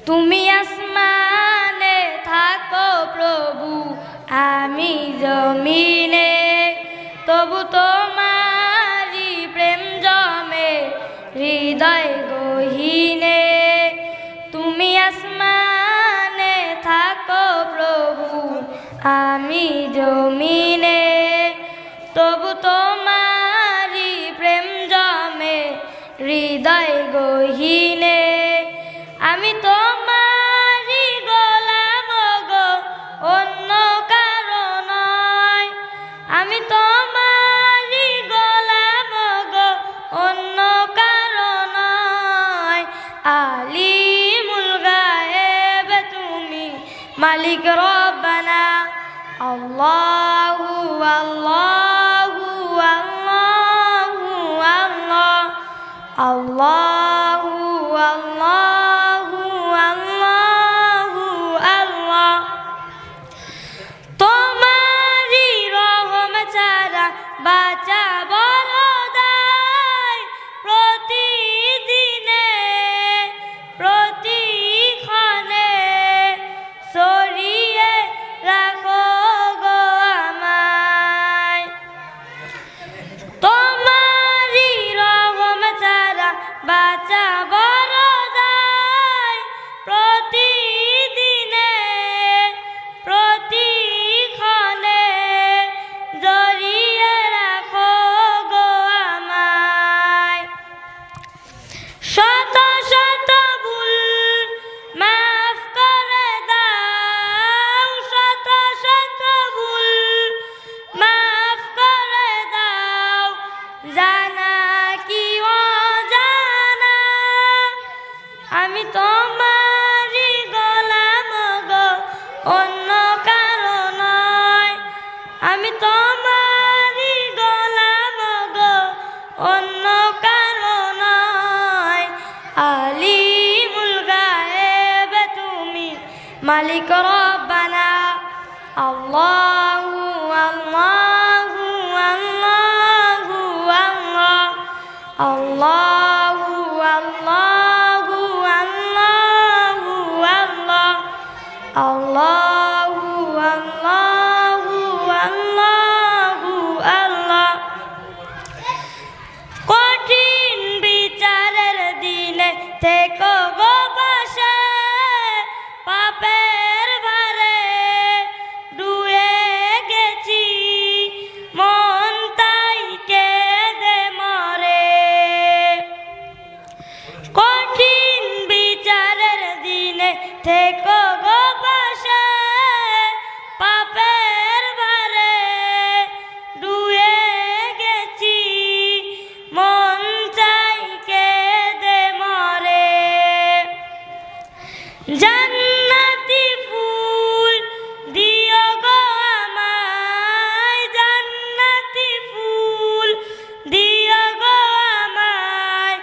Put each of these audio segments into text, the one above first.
তুমি আসমানে থাকো প্রভু, আমি জমিনে, তবু তোমারি প্রেম জমে হৃদয় গহীনে। তুমি আসমানে থাকো প্রভু, আমি জমিনে, তবু তোমারি প্রেম জমে হৃদয় গহীনে। আমি তোমারি গোলাম গো, অন্য কারো নয়। আমি তোমারি গোলাম গো, অন্য কারো নয়। আলিমুল গায়েব তুমি, মালিক রব্বানা। আল্লাহু আল্লাহু আল্লাহু আল্লাহ, আল্লাহু আল্লাহু আল্লাহু আল্লাহ। তোমারি রহম ছাড়া বাঁচা বড় দায়। প্রতিদিনে প্রতিক্ষণে সরিয়ে রাখো গো আমায়। তোমারি রহম ছাড়া বাঁচা বড় দায়। প্রতিদিনে প্রতিক্ষণে জড়িয়ে রাখো গো আমায়। শত শত ভুল মাফ করে দাও, শত শত ভুল মাফ করে দাও। জানা কি অজানা, আমি তোমারি গোলাম গো, অন্য কারো নয়। আমি তোমারি গোলাম গো, অন্য কারো নয়। আলিমুল গায়েব তুমি, মালিক রব্বানা। আল্লাহু আল্লাহু আল্লাহু আল্লাহ, আল্লাহু আল্লাহু আল্লাহু আল্লাহ, আল্লাহু আল্লাহু আল্লাহু আল্লাহ। কঠিন বিচারের দিনে থেকো গো পাশে, পাপের ভারে ডুবে গেছি, মন তাই কেঁদে মরে। কঠিন বিচারের দিনে থেকো গো পাশে, পাপের ভারে ডুবে গেছি, মন চাই কেঁদে মরে। জান্নাতি ফুল দিও গো আমায়, জান্নাতি ফুল দিও গো আমায়।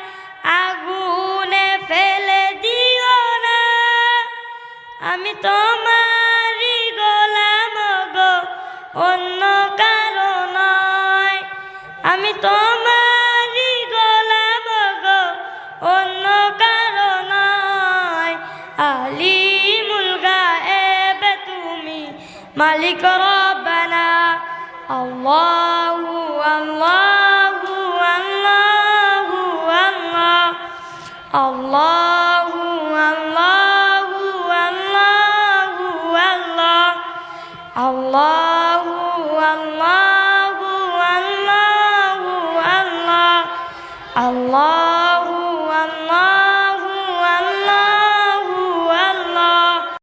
আগুনে ফেলে দিও না, আমি তোমারি গোলাম গো, অন্য কারো নয়। আমি তোমারি গোলাম গো, অন্য কারো নয়। আলিমুল গায়েব তুমি, মালিক রব্বানা। আল্লাহু আল্লাহু আল্লাহু আল্লাহ, আল্লাহু আল্লাহু আল্লাহু আল্লাহ, আল্লাহু আল্লাহু আল্লাহু আল্লাহ, আল্লাহ।